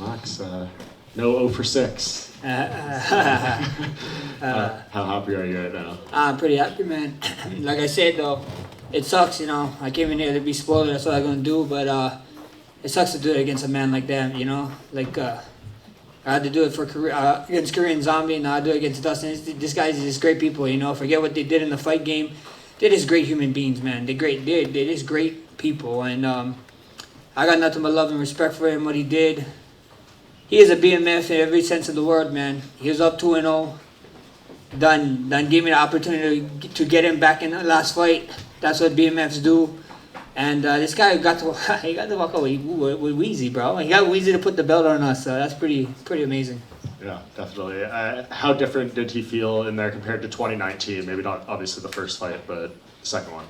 Max, no 0 for 6. How happy are you right now? I'm pretty happy, man. Like I said, though, it sucks, I came in here to be spoiled, that's what I'm going to do, but it sucks to do it against a man like that, Like, I had to do it for against Korean Zombie, now I do it against Dustin. These guys are just great people, Forget what they did in the fight game. They're just great human beings, man. They're just great people, and I got nothing but love and respect for him, what he did. He is a BMF in every sense of the word, man. He was up 2-0. Done gave me the opportunity to get him back in the last fight. That's what BMFs do. And this guy got to walk away with Weezy, bro. He got Weezy to put the belt on us, so that's pretty amazing. Yeah, definitely. How different did he feel in there compared to 2019? Maybe not obviously the first fight, but the second one.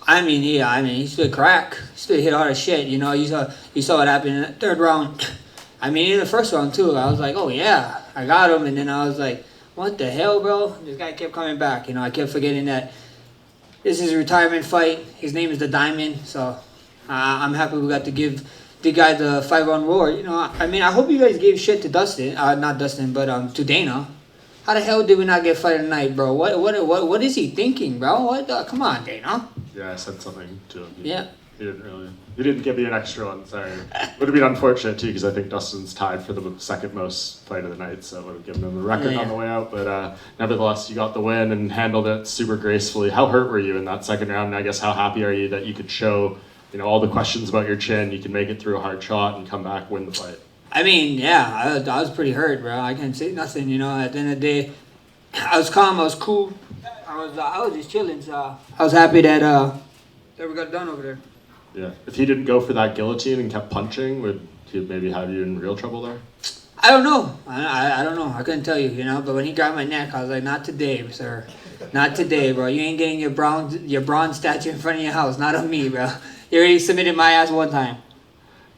He stood crack. He stood hit hard as shit. You saw what happened in the third round. In the first round too, I was like, oh yeah, I got him, and then I was like, what the hell, bro? This guy kept coming back. I kept forgetting that this is a retirement fight. His name is the Diamond, so I'm happy we got to give the guy the 5-round roar. I hope you guys gave shit to Dustin, not Dustin, but to Dana. How the hell did we not get fight of the night, bro? What is he thinking, bro? Come on, Dana. Yeah, I said something to him. Yeah. He didn't give you an extra one, sorry. Would have been unfortunate too, because I think Dustin's tied for the second most fight of the night, so I would have given him the record on the way out. But nevertheless, you got the win and handled it super gracefully. How hurt were you in that second round? And I guess how happy are you that you could show, all the questions about your chin, you can make it through a hard shot and come back, win the fight? I was pretty hurt, bro. I can't say nothing, At the end of the day, I was calm, I was cool. I was just chilling, so I was happy that we got done over there. Yeah. If he didn't go for that guillotine and kept punching, would he maybe have you in real trouble there? I don't know. I don't know. I couldn't tell you, But when he grabbed my neck, I was like, not today, sir. Not today, bro. You ain't getting your bronze statue in front of your house. Not on me, bro. You already submitted my ass one time.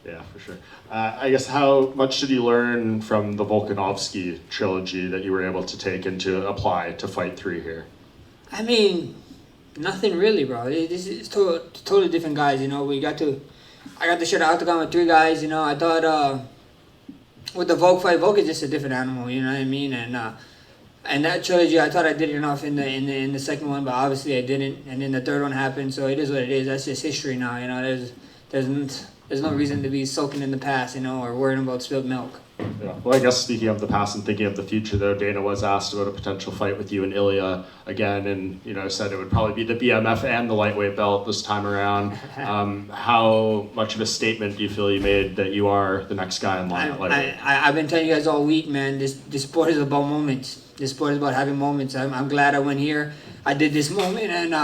Yeah, for sure. I guess how much did you learn from the Volkanovski trilogy that you were able to take and to apply to Fight 3 here? Nothing really, bro. This is totally different guys, I got to share the octagon with 3 guys, I thought with the Volk fight, Volk is just a different animal, you know what I mean? And that trilogy, I thought I did enough in the second one, but obviously I didn't. And then the third one happened, so it is what it is. That's just history now, There's no reason to be soaking in the past, or worrying about spilled milk. Yeah. Well, I guess speaking of the past and thinking of the future, though, Dana was asked about a potential fight with you and Ilya again, and said it would probably be the BMF and the lightweight belt this time around. How much of a statement do you feel you made that you are the next guy in line at lightweight? I've been telling you guys all week, man. This sport is about moments. This sport is about having moments. I'm glad I went here. I did this moment, and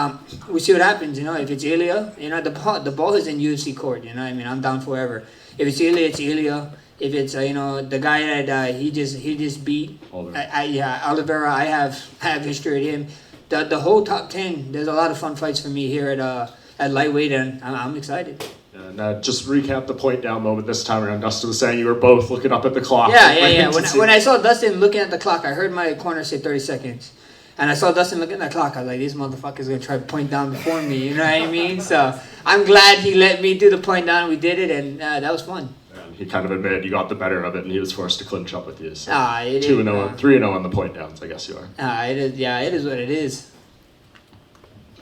we see what happens. If it's Ilya, the ball is in UFC court. I'm down forever. If it's Ilya, it's Ilya. If it's the guy that he just beat, Oliveira, I have history with him. The whole top 10. There's a lot of fun fights for me here at lightweight, and I'm excited. And just recap the point down moment this time around. Dustin was saying you were both looking up at the clock. Yeah. When I saw Dustin looking at the clock, I heard my corner say 30 seconds. And I saw Dustin looking at the clock. I was like, this motherfucker's going to try to point down before me. You know what I mean? So I'm glad he let me do the point down. We did it, and that was fun. And he kind of admitted you got the better of it, and he was forced to clinch up with you. So 2-0, 3-0 on the point downs, I guess you are. It is. Yeah, it is what it is.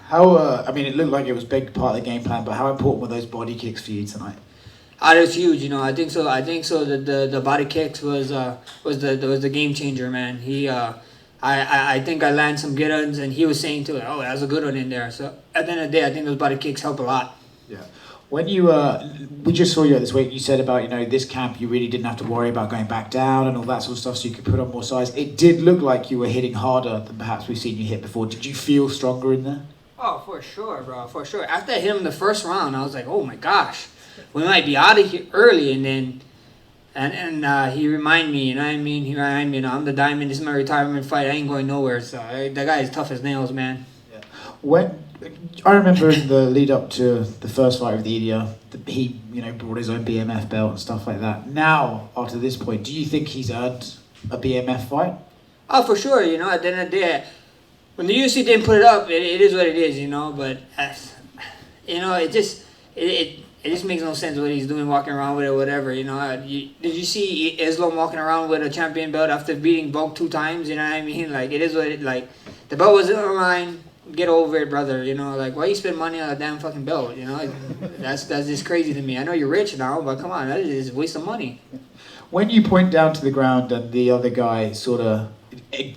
How? It looked like it was a big part of the game plan, but how important were those body kicks for you tonight? It was huge. I think so. The body kicks was the game changer, man. I think I landed some good ones, and he was saying too, that was a good one in there. So at the end of the day, I think those body kicks help a lot. Yeah. When we just saw you this week, you said about, this camp, you really didn't have to worry about going back down and all that sort of stuff, so you could put on more size. It did look like you were hitting harder than perhaps we've seen you hit before. Did you feel stronger in there? Oh, for sure, bro, for sure. After I hit him the first round, I was like, oh my gosh, we might be out of here early, and then... And he reminded me, you know what I mean? He reminded me, I'm the Diamond. This is my retirement fight. I ain't going nowhere. So that guy is tough as nails, man. Yeah. I remember in the lead up to the first fight with Ilya, he brought his own BMF belt and stuff like that. Now, after this point, do you think he's earned a BMF fight? Oh, for sure. At the end of the day, when the UFC didn't put it up, it is what it is. But it it just makes no sense what he's doing, walking around with it, whatever. You know, did you see Islam walking around with a champion belt after beating Bulk 2 times? You know what I mean? Like, it is what it like. The belt was on the line. Get over it, brother. You know, like, why you spend money on a damn fucking belt? You know, that's just crazy to me. I know you're rich now, but come on, that is a waste of money. When you point down to the ground and the other guy sort of it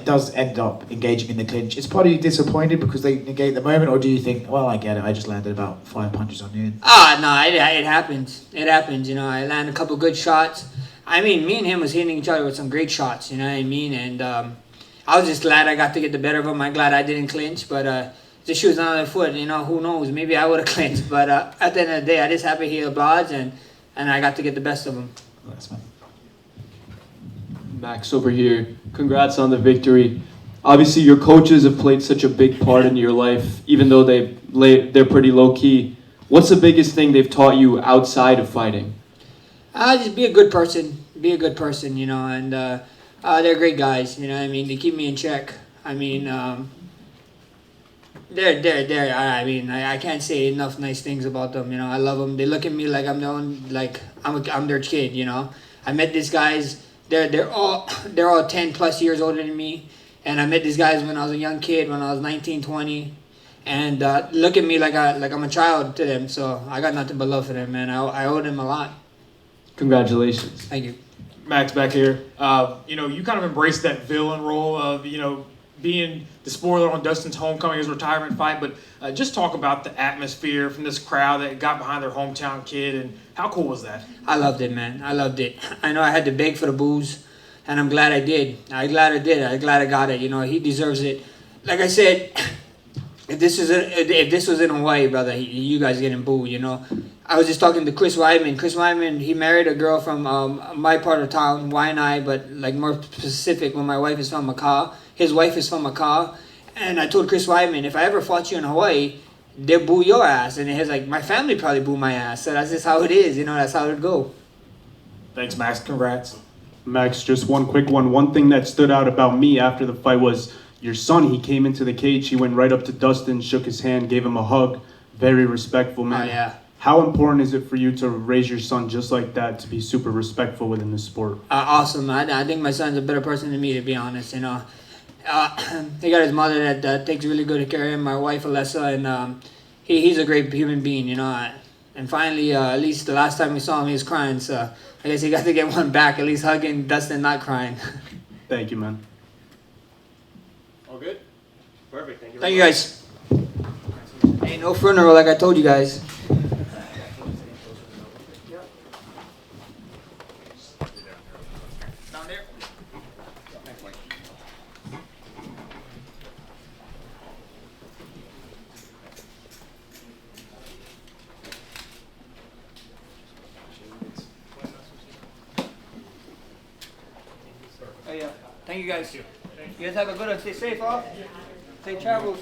does end up engaging in the clinch, is part of you disappointed because they negate the moment, or do you think, well, I get it, I just landed about 5 punches on you? No, it happens. It happens. You know, I land a couple good shots. I mean, me and him was hitting each other with some great shots. You know what I mean? And I was just glad I got to get the better of him. I'm glad I didn't clinch, but the shoe was on the other foot. You know, who knows? Maybe I would have clinched. But at the end of the day, I just happy he applauds, and I got to get the best of him. That's fine. Max over here, congrats on the victory. Obviously, your coaches have played such a big part in your life, even though they're pretty low key. What's the biggest thing they've taught you outside of fighting? Just be a good person. Be a good person, you know, and they're great guys. You know what I mean? They keep me in check. I mean, they're. I mean, I can't say enough nice things about them. You know, I love them. They look at me like I'm I'm their kid. You know, I met these guys. They're all 10 plus years older than me, and I met these guys when I was a young kid, when I was 19, 20, and look at me like I'm a child to them. So I got nothing but love for them, man. I owe them a lot. Congratulations. Thank you. Max back here. You know, you kind of embraced that villain role of, you know, being the spoiler on Dustin's homecoming, his retirement fight, but just talk about the atmosphere from this crowd that got behind their hometown kid, and how cool was that? I loved it, man. I loved it. I know I had to beg for the booze, and I'm glad I did. I'm glad I did. I'm glad I got it. You know, he deserves it. Like I said, if this was in Hawaii, brother, you guys getting booed. You know, I was just talking to Chris Weidman. Chris Weidman, he married a girl from my part of town, Waianae, but like more specific, when my wife is from Macau. His wife is from Macau, and I told Chris Weidman, if I ever fought you in Hawaii, they'll boo your ass. And he's like, my family probably boo my ass. So that's just how it is. You know, that's how it go. Thanks, Max. Congrats. Max, just one quick one. One thing that stood out about me after the fight was your son. He came into the cage. He went right up to Dustin, shook his hand, gave him a hug. Very respectful, man. Oh, yeah. How important is it for you to raise your son just like that, to be super respectful within the sport? Awesome. I think my son's a better person than me, to be honest. You know, he got his mother that takes really good care of him, my wife Alessa, and he's a great human being. You know, and finally, at least the last time we saw him, he was crying. So I guess he got to get one back, at least hugging Dustin, not crying. Thank you, man. All good? Perfect. Thank you. Thank you, guys. Ain't no funeral like I told you guys. Down there. Oh yeah. Thank you guys. You guys have a good one. Stay safe, all. Safe travels.